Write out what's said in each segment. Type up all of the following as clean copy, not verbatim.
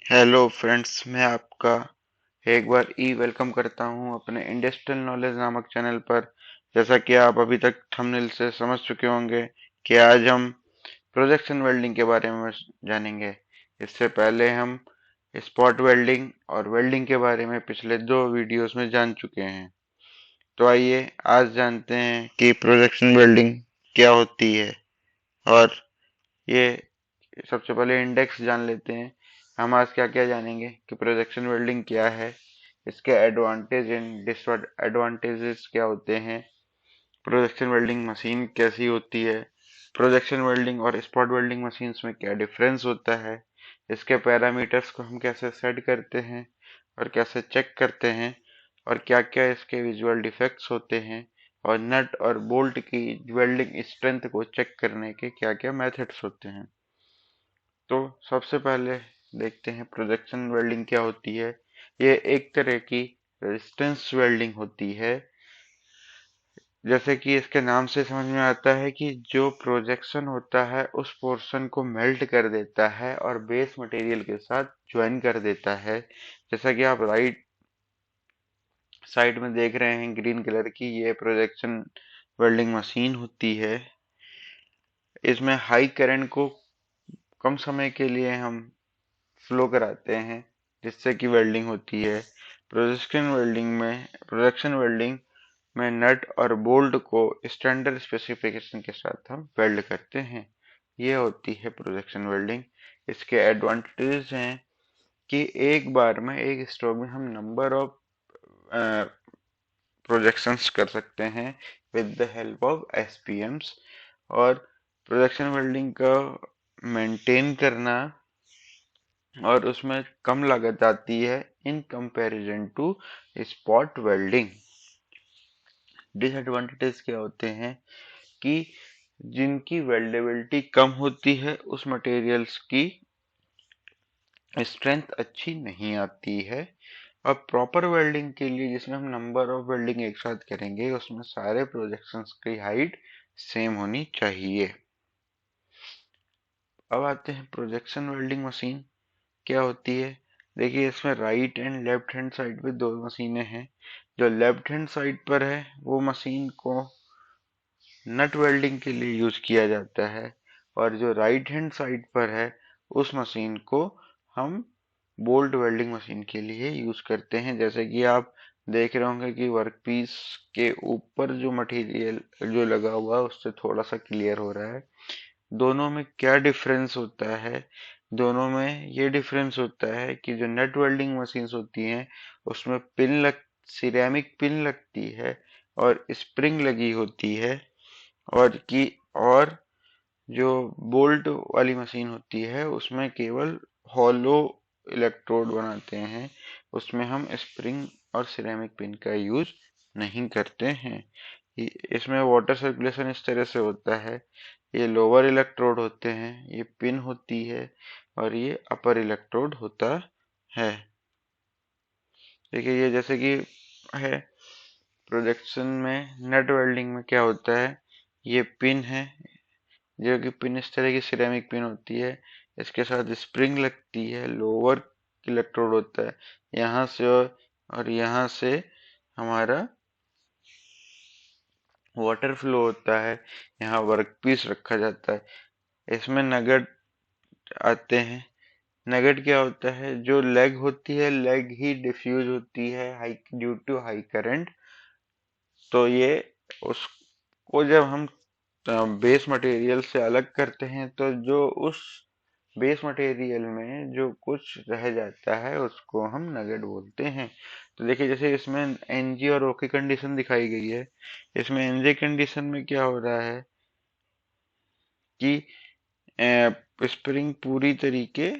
Hello friends, मैं आपका एक बार वेलकम करता हूं अपने इंडस्ट्रियल नॉलेज नामक चैनल पर। जैसा कि आप अभी तक थंबनेल से समझ चुके होंगे कि आज हम प्रोजेक्शन वेल्डिंग के बारे में जानेंगे। इससे पहले हम स्पॉट वेल्डिंग और वेल्डिंग के बारे में पिछले दो वीडियोस में जान चुके हैं। तो आइए आज जानते हैं कि प्रोजेक्शन वेल्डिंग क्या होती है। और ये सबसे पहले इंडेक्स जान लेते हैं। हम आज क्या क्या जानेंगे कि प्रोजेक्शन वेल्डिंग क्या है, इसके एडवांटेज एंड डिसएडवांटेजेस क्या होते हैं, प्रोजेक्शन वेल्डिंग मशीन कैसी होती है, प्रोजेक्शन वेल्डिंग और स्पॉट वेल्डिंग मशीन्स में क्या डिफरेंस होता है, इसके पैरामीटर्स को हम कैसे सेट करते हैं और कैसे चेक करते हैं, और क्या क्या इसके विजुअल डिफेक्ट्स होते हैं, और नट और बोल्ट की वेल्डिंग स्ट्रेंथ को चेक करने के क्या क्या मेथड्स होते हैं। तो सबसे पहले देखते हैं प्रोजेक्शन वेल्डिंग क्या होती है। ये एक तरह की रेजिस्टेंस वेल्डिंग होती है। जैसे कि इसके नाम से समझ में आता है कि जो प्रोजेक्शन होता है उस पोर्शन को मेल्ट कर देता है और बेस मटेरियल के साथ ज्वाइन कर देता है। जैसा कि आप राइट साइड में देख रहे हैं ग्रीन कलर की, ये प्रोजेक्शन वेल्डिंग मशीन होती है। इसमें हाई करंट को कम समय के लिए हम फ्लो कराते हैं, जिससे कि वेल्डिंग होती है। प्रोजेक्शन वेल्डिंग में नट और बोल्ट को स्टैंडर्ड स्पेसिफिकेशन के साथ हम वेल्ड करते हैं। ये होती है प्रोजेक्शन वेल्डिंग। इसके एडवांटेजेस हैं कि एक बार में एक स्ट्रोक में हम नंबर ऑफ प्रोजेक्शंस कर सकते हैं विद द हेल्प ऑफ एसपीएम्स। और प्रोजेक्शन वेल्डिंग का मेंटेन करना और उसमें कम लागत आती है in comparison to spot welding. Disadvantages क्या होते हैं कि जिनकी वेल्डेबिलिटी कम होती है उस मटेरियल्स की स्ट्रेंथ अच्छी नहीं आती है। अब प्रॉपर वेल्डिंग के लिए जिसमें हम नंबर ऑफ वेल्डिंग एक साथ करेंगे उसमें सारे प्रोजेक्शंस की हाइट सेम होनी चाहिए। अब आते हैं प्रोजेक्शन वेल्डिंग मशीन क्या होती है। देखिए, इसमें right and left hand side पे दो मशीनें हैं। जो लेफ्ट हैंड साइड पर है वो मशीन को नट वेल्डिंग के लिए यूज किया जाता है, और जो राइट हैंड साइड पर है उस मशीन को हम बोल्ट वेल्डिंग मशीन के लिए यूज करते हैं। जैसे कि आप देख रहे होंगे कि वर्कपीस के ऊपर जो मटेरियल जो लगा हुआ है उससे थोड़ा सा क्लियर हो रहा है। दोनों में क्या डिफरेंस होता है? दोनों में ये डिफरेंस होता है कि जो नट वेल्डिंग मशीन्स होती हैं उसमें सिरेमिक पिन लगती है और स्प्रिंग लगी होती है, और जो बोल्ट वाली मशीन होती है उसमें केवल हॉलो इलेक्ट्रोड बनाते हैं। उसमें हम स्प्रिंग और सिरेमिक पिन का यूज नहीं करते हैं। इसमें वाटर सर्कुलेशन इस तरह से होता है। ये लोअर इलेक्ट्रोड होते हैं, ये पिन होती है, और ये अपर इलेक्ट्रोड होता है। देखिए, ये जैसे कि है प्रोजेक्शन में नट वेल्डिंग में क्या होता है, ये पिन है जो कि पिन इस तरह की सिरेमिक पिन होती है। इसके साथ स्प्रिंग लगती है, लोअर इलेक्ट्रोड होता है यहाँ से, और यहाँ से हमारा वाटर फ्लो होता है, यहाँ वर्कपीस रखा जाता है। इसमें नगट आते हैं। नगेट क्या होता है, जो लेग होती है लेग ही डिफ्यूज होती है high due to high current. तो ये उसको जब हम बेस मटेरियल से अलग करते हैं तो जो उस बेस मटेरियल में जो कुछ रह जाता है उसको हम नगेट बोलते हैं। तो देखिए, जैसे इसमें एनजी और ओके कंडीशन दिखाई गई है। इसमें एनजी कंडीशन में क्या हो रहा है कि स्प्रिंग पूरी तरीके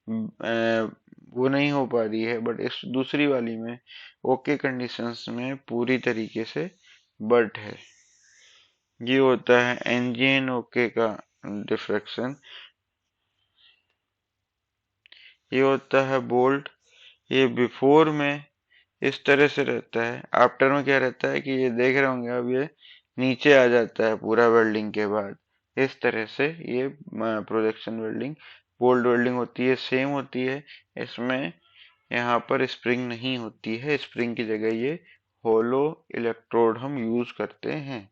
वो नहीं हो पा रही है, बट इस दूसरी वाली में ओके कंडीशंस में पूरी तरीके से बट है। ये होता है एनजीएन ओके का डिफ्रैक्शन। ये होता है बोल्ट। ये बिफोर में इस तरह से रहता है, आफ्टर में क्या रहता है कि ये देख रहे होंगे अब ये नीचे आ जाता है पूरा वेल्डिंग के बाद। इस तरह से ये प्रोजेक्शन वेल्डिंग बोल्ट वेल्डिंग होती है सेम होती है। इसमें यहाँ पर स्प्रिंग नहीं होती है, स्प्रिंग की जगह ये होलो इलेक्ट्रोड हम यूज करते हैं।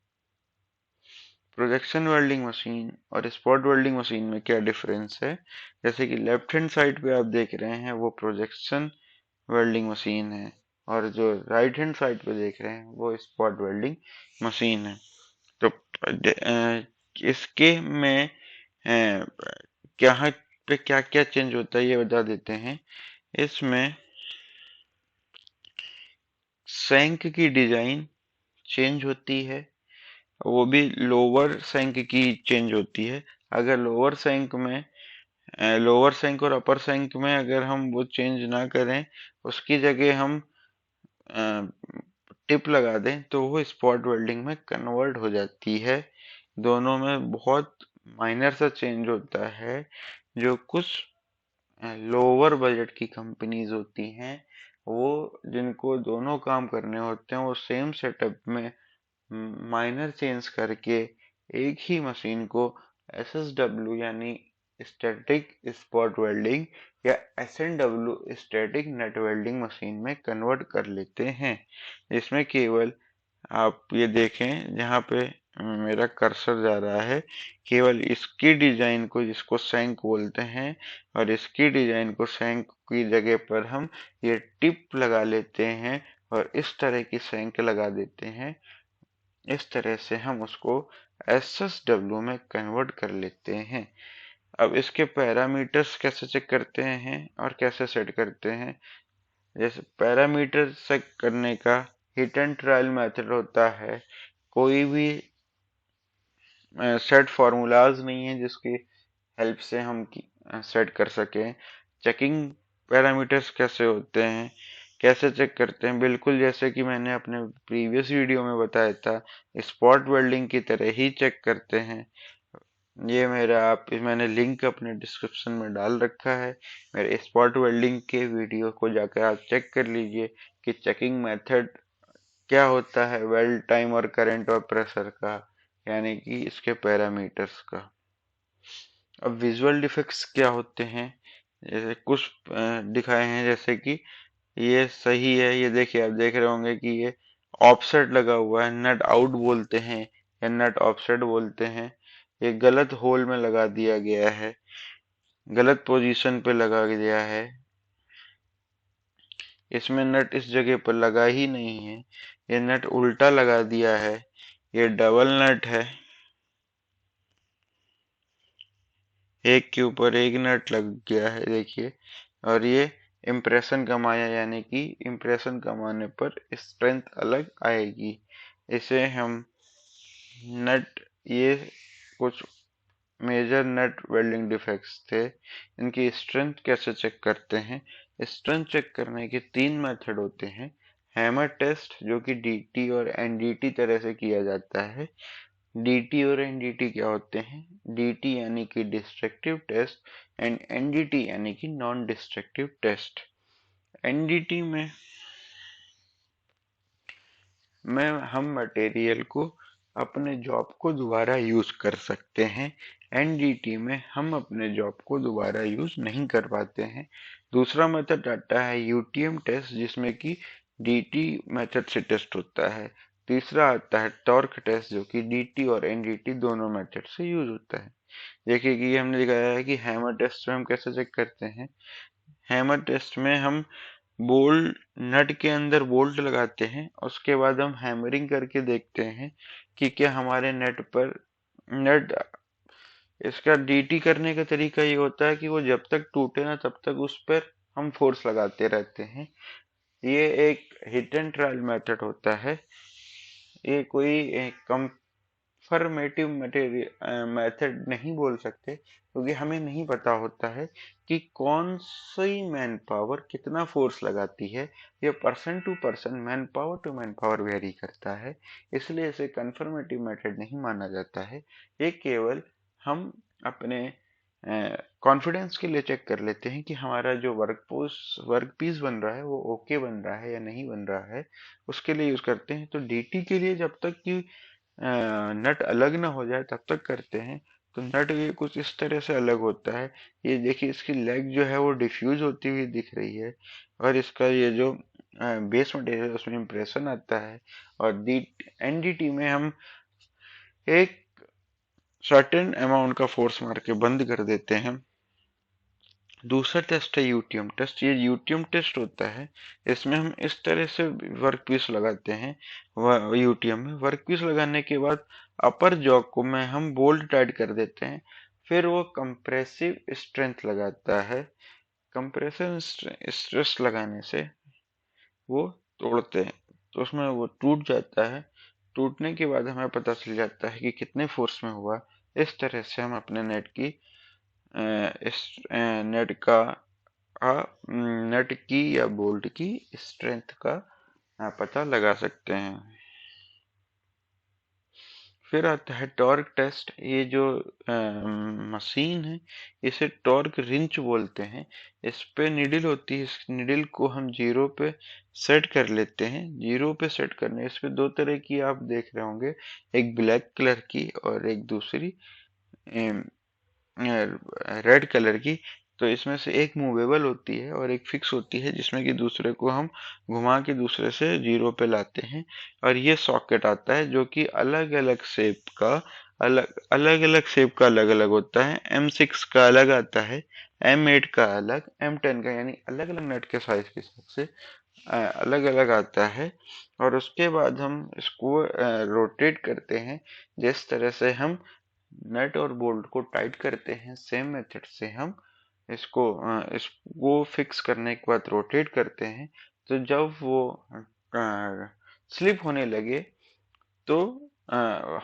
प्रोजेक्शन वेल्डिंग मशीन और स्पॉट वेल्डिंग मशीन में क्या डिफरेंस है? जैसे कि लेफ्ट हैंड साइड पे आप देख रहे हैं वो प्रोजेक्शन वेल्डिंग मशीन है, और जो राइट हैंड साइड पे देख रहे हैं वो स्पॉट वेल्डिंग मशीन है। तो इसके में क्या पे क्या क्या चेंज होता है ये बता देते हैं। इसमें सैंक की डिजाइन चेंज होती है, वो भी लोअर सैंक की चेंज होती है। अगर लोअर सैंक और अपर सैंक में अगर हम वो चेंज ना करें, उसकी जगह हम टिप लगा दें, तो वो स्पॉट वेल्डिंग में कन्वर्ट हो जाती है। दोनों में बहुत माइनर सा चेंज होता है। जो कुछ लोअर बजट की कंपनीज होती हैं, वो जिनको दोनों काम करने होते हैं, वो सेम सेटअप में माइनर चेंज करके एक ही मशीन को एसएसडब्ल्यू यानी स्टैटिक स्पॉट वेल्डिंग या एसएनडब्ल्यू स्टैटिक नेट वेल्डिंग मशीन में कन्वर्ट कर लेते हैं। इसमें केवल आप ये देखें जहाँ पे मेरा कर्सर जा रहा है, केवल इसकी डिजाइन को जिसको सैंक बोलते हैं, और इसकी डिजाइन को सैंक की जगह पर हम ये टिप लगा लेते हैं और इस तरह की सैंक लगा देते हैं। इस तरह से हम उसको एसएसडब्ल्यू में कन्वर्ट कर लेते हैं। अब इसके पैरामीटर्स कैसे चेक करते हैं और कैसे सेट करते हैं? जैसे पैरामीटर चेक करने का हिट एंड ट्रायल मेथड होता है। कोई भी सेट फॉर्मूलाज नहीं है जिसकी हेल्प से हम सेट कर सकें। चेकिंग पैरामीटर्स कैसे होते हैं, कैसे चेक करते हैं? बिल्कुल जैसे कि मैंने अपने प्रीवियस वीडियो में बताया था, स्पॉट वेल्डिंग की तरह ही चेक करते हैं। ये मैंने लिंक अपने डिस्क्रिप्शन में डाल रखा है। मेरे स्पॉट वेल्डिंग के वीडियो को जाकर आप चेक कर लीजिए कि चेकिंग मेथड क्या होता है वेल्ड टाइम और करंट और प्रेशर का, यानी कि इसके पैरामीटर्स का। अब विजुअल डिफेक्ट्स क्या होते हैं? जैसे कुछ दिखाए हैं, जैसे कि ये सही है, ये देखिए आप देख रहे होंगे कि ये ऑफसेट लगा हुआ है, नट आउट बोलते हैं या नट ऑफसेट बोलते हैं। ये गलत होल में लगा दिया गया है, गलत पोजीशन पे लगा दिया है, इसमें नट इस जगह पर लगा ही नहीं है, ये नट उल्टा लगा दिया है, ये डबल नट है, एक के ऊपर एक नट लग गया है देखिए। और ये इम्प्रेशन कमाया, यानी कि इम्प्रेशन कमाने पर स्ट्रेंथ अलग आएगी। इसे हम नट ये कुछ मेजर नट वेल्डिंग डिफेक्ट्स थे। इनकी स्ट्रेंथ कैसे चेक करते हैं? स्ट्रेंथ चेक करने के तीन मेथड होते हैं। हैमर टेस्ट, जो कि डीटी और एनडीटी तरह से किया जाता है। डीटी और एनडीटी क्या होते हैं? डीटी यानी कि डिस्ट्रक्टिव टेस्ट एंड एनडीटी यानी कि नॉन डिस्ट्रक्टिव टेस्ट। एनडीटी में हम मटेरियल को अपने जॉब को दोबारा यूज कर सकते हैं। एनडीटी में हम अपने जॉब को दोबारा यूज नहीं कर पाते हैं। दूसरा मेथड आता है यूटीएम टेस्ट, जिसमें कि डीटी मेथड से टेस्ट होता है। तीसरा आता है टॉर्क टेस्ट, जो कि डीटी और एनडीटी दोनों मेथड से यूज होता है। देखिए कि हमने दिखाया है कि हैमर टेस्ट में हम कैसे चेक करते हैं। हैमर टेस्ट में हम बोल्ट नट के अंदर बोल्ट लगाते हैं, उसके बाद हम हैमरिंग करके देखते हैं कि क्या हमारे नेट पर नट। इसका डीटी करने का तरीका ये होता है कि वो जब तक टूटे ना तब तक उस पर हम फोर्स लगाते रहते हैं। ये एक हिट एंड ट्रायल मेथड होता है। ये कोई कंफर्मेटिव मेथड नहीं बोल सकते, क्योंकि हमें नहीं पता होता है कि कौन सी मैन पावर कितना फोर्स लगाती है। ये person to person, man power to man power vary करता है, इसलिए इसे कंफर्मेटिव मेथड नहीं माना जाता है। ये केवल हम अपने कॉन्फिडेंस के लिए चेक कर लेते हैं कि हमारा जो वर्क पीस बन रहा है वो ओके बन रहा है या नहीं बन रहा है, उसके लिए यूज करते हैं। तो डीटी के लिए जब तक कि नट अलग ना हो जाए तब तक करते हैं। तो नट ये कुछ इस तरह से अलग होता है। ये देखिए इसकी लेग जो है वो डिफ्यूज होती हुई दिख रही है, और इसका ये जो बेस मटेरियल उसमें इंप्रेशन आता है, और दी एनडीटी में हम एक सर्टेन अमाउंट का फोर्स मार के बंद कर देते हैं। दूसरा टेस्ट है यूटीएम टेस्ट। ये यूटीएम टेस्ट होता है, इसमें हम इस तरह से वर्क पीस लगाते हैं। यूटीएम में वर्क पीस लगाने के बाद अपर जॉ को में हम बोल्ट टाइट कर देते हैं, फिर वो कंप्रेसिव स्ट्रेंथ लगाता है। कंप्रेसिव स्ट्रेस लगाने से वो तोड़ते हैं, तो उसमें वो टूट जाता है। टूटने के बाद हमें पता चल जाता है कि कितने फोर्स में हुआ। इस तरह से हम अपने नेट की इस नेट का नेट की या बोल्ट की स्ट्रेंथ का पता लगा सकते हैं। फिर आता है टॉर्क टेस्ट। ये जो मशीन है इसे टॉर्क रिंच बोलते हैं। इस पे निडल होती है, इस निडल को हम जीरो पे सेट कर लेते हैं। जीरो पे सेट करने, इस पे दो तरह की आप देख रहे होंगे, एक ब्लैक कलर की और एक दूसरी रेड कलर की। तो इसमें से एक मूवेबल होती है और एक फिक्स होती है, जिसमें कि दूसरे को हम घुमा के दूसरे से जीरो पे लाते हैं। और ये सॉकेट आता है जो कि अलग अलग शेप का अलग अलग होता है। M6 का अलग आता है, M8 का अलग, M10 का, यानी अलग अलग नट के साइज के हिसाब से अलग अलग आता है। और उसके बाद हम इसको रोटेट करते हैं। जिस तरह से हम नट और बोल्ट को टाइट करते हैं, सेम मेथड से हम इसको फिक्स करने के बाद रोटेट करते हैं। तो जब वो स्लिप होने लगे तो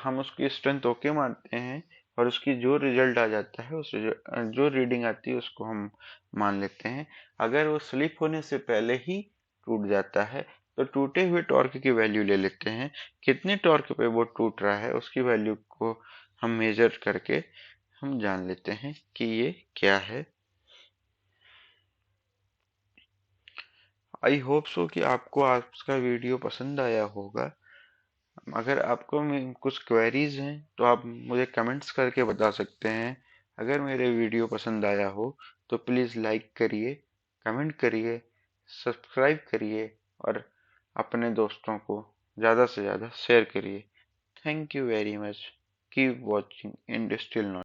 हम उसकी स्ट्रेंथ ओके मानते हैं, और उसकी जो रिजल्ट आ जाता है, जो रीडिंग आती है उसको हम मान लेते हैं। अगर वो स्लिप होने से पहले ही टूट जाता है तो टूटे हुए टॉर्क की वैल्यू ले लेते हैं। कितने टॉर्क पे वो टूट रहा है उसकी वैल्यू को हम मेजर करके हम जान लेते हैं कि ये क्या है। आई होप सो कि आपको आज का वीडियो पसंद आया होगा। अगर आपको कुछ क्वेरीज हैं तो आप मुझे कमेंट्स करके बता सकते हैं। अगर मेरे वीडियो पसंद आया हो तो प्लीज़ लाइक करिए, कमेंट करिए, सब्सक्राइब करिए, और अपने दोस्तों को ज़्यादा से ज़्यादा शेयर करिए। Thank you very much. Keep watching industrial knowledge.